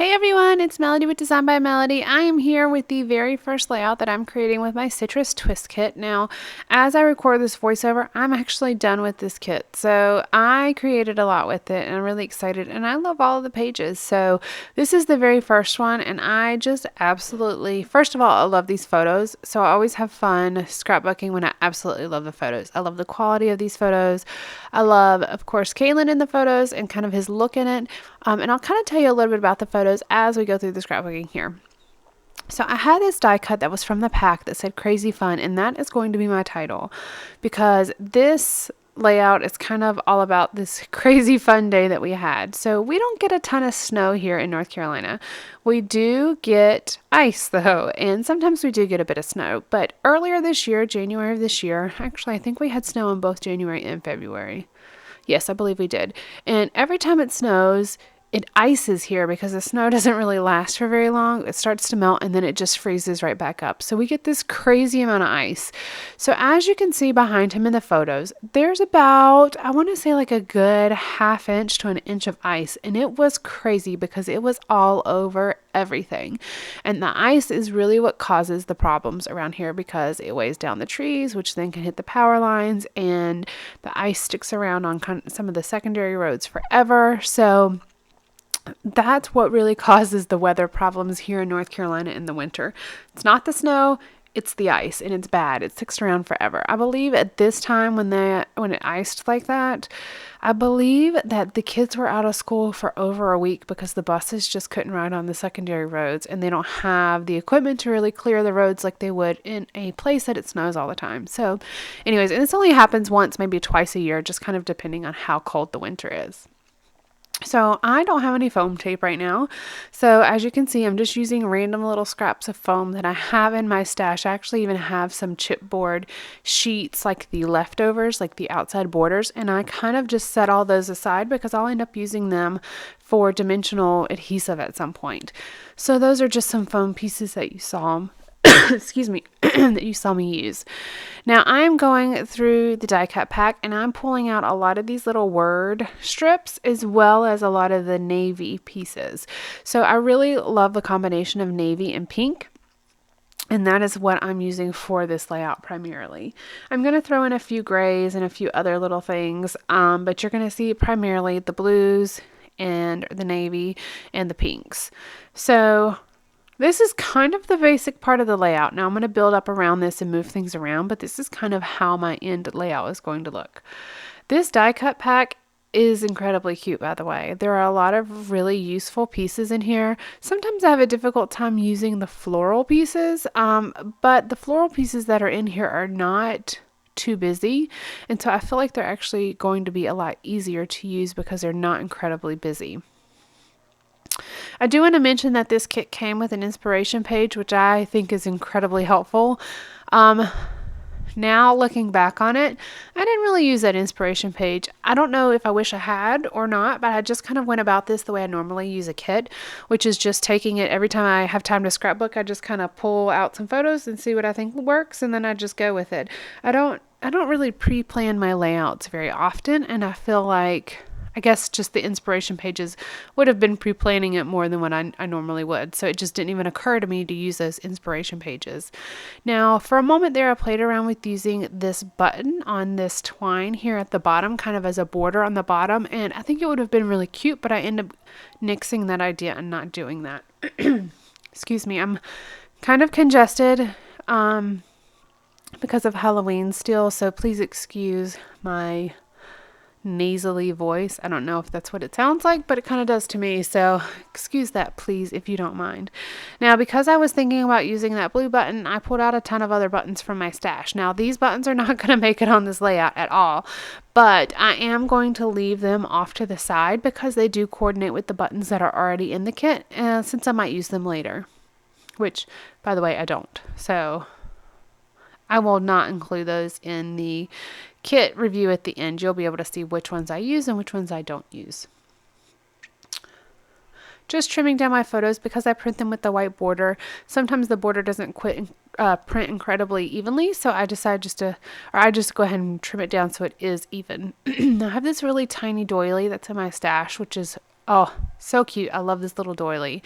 Hey everyone, it's Melody with Design by Melody. I am here with the very first layout that I'm creating with my citrus twist kit. Now, as I record this voiceover, I'm actually done with this kit. So I created a lot with it and I'm really excited and I love all of the pages. So this is the very first one and I just absolutely, first of all, I love these photos. So I always have fun scrapbooking when I absolutely love the photos. I love the quality of these photos. I love, of course, Calen in the photos and kind of his look in it. And I'll kind of tell you a little bit about the photos as we go through the scrapbooking here. So I had this die cut that was from the pack that said Crazy Fun, and that is going to be my title because this layout is kind of all about this crazy fun day that we had. So we don't get a ton of snow here in North Carolina. We do get ice though, and sometimes we do get a bit of snow. But earlier this year, January of this year, actually I think we had snow in both January and February. Yes, I believe we did. And every time it snows, it ices here because the snow doesn't really last for very long. It starts to melt and then it just freezes right back up. So we get this crazy amount of ice. So as you can see behind him in the photos, there's about, I want to say like a good ½ inch to an inch of ice. And it was crazy because it was all over everything. And the ice is really what causes the problems around here because it weighs down the trees, which then can hit the power lines, and the ice sticks around on some of the secondary roads forever. So that's what really causes the weather problems here in North Carolina in the winter. It's not the snow, it's the ice, and it's bad. It sticks around forever. I believe at this time when it iced like that, I believe that the kids were out of school for over a week because the buses just couldn't ride on the secondary roads and they don't have the equipment to really clear the roads like they would in a place that it snows all the time. So anyways, and this only happens once, maybe twice a year, just kind of depending on how cold the winter is. So I don't have any foam tape right now. So as you can see, I'm just using random little scraps of foam that I have in my stash. I actually even have some chipboard sheets, like the leftovers, like the outside borders. And I kind of just set all those aside because I'll end up using them for dimensional adhesive at some point. So those are just some foam pieces that you saw excuse me, that you saw me use. Now I'm going through the die cut pack and I'm pulling out a lot of these little word strips as well as a lot of the navy pieces. So I really love the combination of navy and pink. And that is what I'm using for this layout primarily. I'm going to throw in a few grays and a few other little things, but you're going to see primarily the blues and the navy and the pinks. So this is kind of the basic part of the layout. Now I'm going to build up around this and move things around, but this is kind of how my end layout is going to look. This die cut pack is incredibly cute, by the way. There are a lot of really useful pieces in here. Sometimes I have a difficult time using the floral pieces, but the floral pieces that are in here are not too busy. And so I feel like they're actually going to be a lot easier to use because they're not incredibly busy. I do want to mention that this kit came with an inspiration page, which I think is incredibly helpful. Now looking back on it, I didn't really use that inspiration page. I don't know if I wish I had or not, but I just kind of went about this the way I normally use a kit, which is just taking it every time I have time to scrapbook. I just kind of pull out some photos and see what I think works, and then I just go with it. I don't really pre-plan my layouts very often, and I feel like I guess just the inspiration pages would have been pre-planning it more than what I normally would. So it just didn't even occur to me to use those inspiration pages. Now, for a moment there, I played around with using this button on this twine here at the bottom, kind of as a border on the bottom. And I think it would have been really cute, but I ended up nixing that idea and not doing that. Excuse me, I'm kind of congested because of Halloween still. So please excuse my nasally voice. I don't know if that's what it sounds like, but it kind of does to me. So excuse that, please, if you don't mind. Now, because I was thinking about using that blue button, I pulled out a ton of other buttons from my stash. Now, these buttons are not going to make it on this layout at all, but I am going to leave them off to the side because they do coordinate with the buttons that are already in the kit, since I might use them later, which, by the way, I don't. So I will not include those in the kit review at the end. You'll be able to see which ones I use and which ones I don't use. Just trimming down my photos because I print them with the white border. Sometimes the border doesn't print incredibly evenly, so I decide I just go ahead and trim it down so it is even. I have this really tiny doily that's in my stash, which is Oh, so cute. I love this little doily.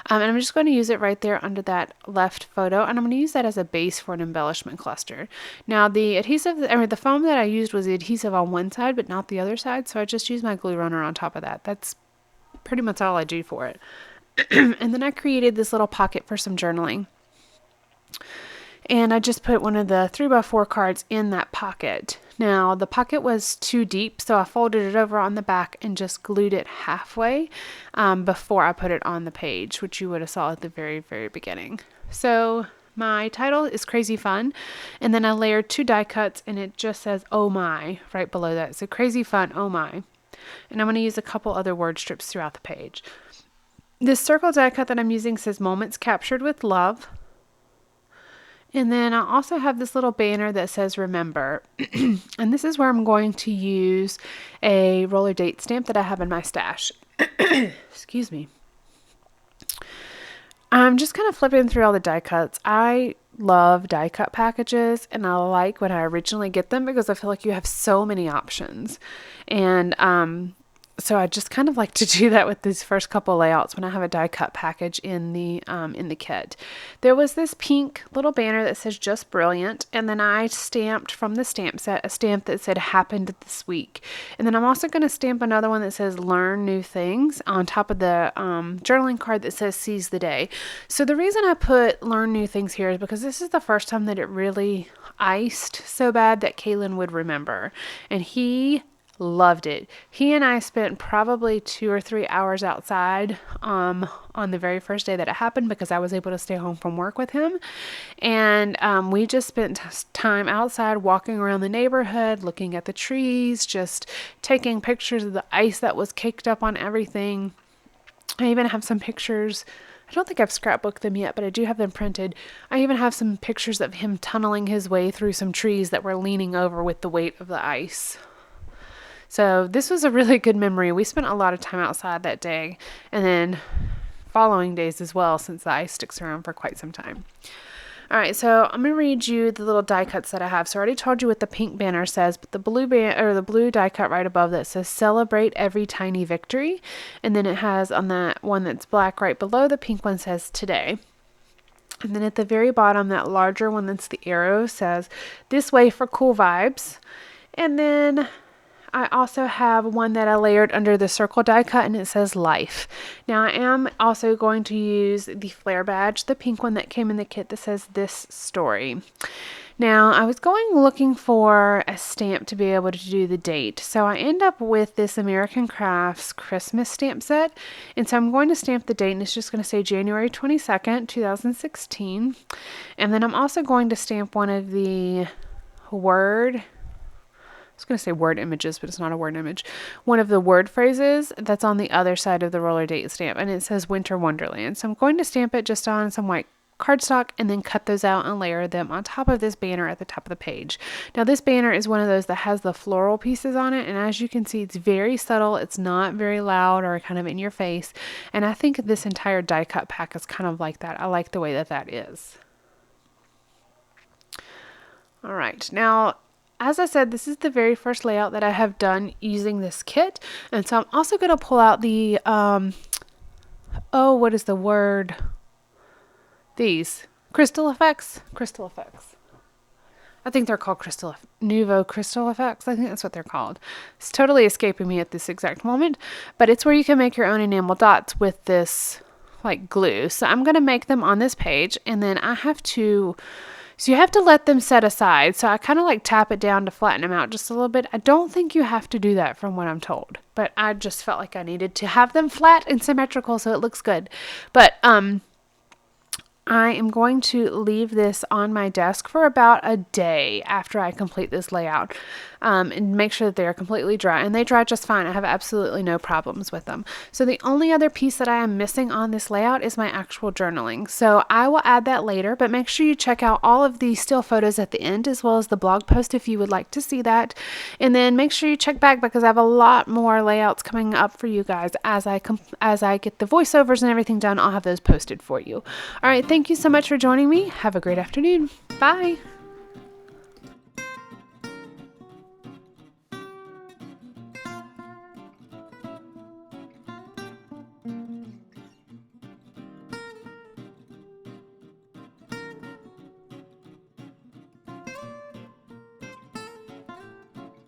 And I'm just going to use it right there under that left photo. And I'm going to use that as a base for an embellishment cluster. Now the adhesive, the foam that I used was the adhesive on one side, but not the other side. So I just used my glue runner on top of that. That's pretty much all I do for it. And then I created this little pocket for some journaling. And I just put one of the 3x4 cards in that pocket. Now the pocket was too deep, so I folded it over on the back and just glued it halfway before I put it on the page, which you would have saw at the very, very beginning. So my title is Crazy Fun, and then I layered 2 die cuts, and it just says "Oh my" right below that. So Crazy Fun, oh my. And I'm going to use a couple other word strips throughout the page. This circle die cut that I'm using says Moments Captured with Love. And then I also have this little banner that says Remember. And this is where I'm going to use a roller date stamp that I have in my stash. Excuse me. I'm just kind of flipping through all the die cuts. I love die cut packages, and I like when I originally get them because I feel like you have so many options. And so I just kind of like to do that with these first couple layouts when I have a die cut package in the kit. There was this pink little banner that says Just Brilliant, and then I stamped from the stamp set a stamp that said Happened This Week. And then I'm also going to stamp another one that says Learn New Things on top of the journaling card that says Seize the Day. So the reason I put Learn New Things here is because this is the first time that it really iced so bad that Calen would remember, and he loved it. He and I spent probably 2 or 3 hours outside on the very first day that it happened because I was able to stay home from work with him. And we just spent time outside walking around the neighborhood, looking at the trees, just taking pictures of the ice that was caked up on everything. I even have some pictures. I don't think I've scrapbooked them yet, but I do have them printed. I even have some pictures of him tunneling his way through some trees that were leaning over with the weight of the ice. So this was a really good memory. We spent a lot of time outside that day, and then following days as well, since the ice sticks around for quite some time. All right, so I'm going to read you the little die cuts that I have. So I already told you what the pink banner says, but the blue die cut right above that says Celebrate Every Tiny Victory. And then it has on that one that's black right below, the pink one says Today. And then at the very bottom, that larger one that's the arrow says This Way for Cool Vibes. And then I also have one that I layered under the circle die cut, and it says Life. Now I am also going to use the flare badge, the pink one that came in the kit that says This Story. Now I was looking for a stamp to be able to do the date. So I end up with this American Crafts Christmas stamp set. And so I'm going to stamp the date, and it's just going to say January 22nd, 2016. And then I'm also going to stamp one of the I was going to say word images, but it's not a word image. One of the word phrases that's on the other side of the roller date stamp, and it says Winter Wonderland. So I'm going to stamp it just on some white cardstock and then cut those out and layer them on top of this banner at the top of the page. Now this banner is one of those that has the floral pieces on it, and as you can see, it's very subtle. It's not very loud or kind of in your face, and I think this entire die cut pack is kind of like that. I like the way that that is. All right, now as I said, this is the very first layout that I have done using this kit. And so I'm also going to pull out the, what is the word? These crystal effects. I think they're called Nouveau Crystal Effects. I think that's what they're called. It's totally escaping me at this exact moment, but it's where you can make your own enamel dots with this like glue. So I'm going to make them on this page, and then so you have to let them set aside. So I kind of like tap it down to flatten them out just a little bit. I don't think you have to do that from what I'm told, but I just felt like I needed to have them flat and symmetrical so it looks good. But I am going to leave this on my desk for about a day after I complete this layout, and make sure that they are completely dry, and they dry just fine. I have absolutely no problems with them. So the only other piece that I am missing on this layout is my actual journaling. So I will add that later, but make sure you check out all of the still photos at the end, as well as the blog post if you would like to see that. And then make sure you check back, because I have a lot more layouts coming up for you guys as I get the voiceovers and everything done. I'll have those posted for you. All right, thank you so much for joining me. Have a great afternoon. Bye.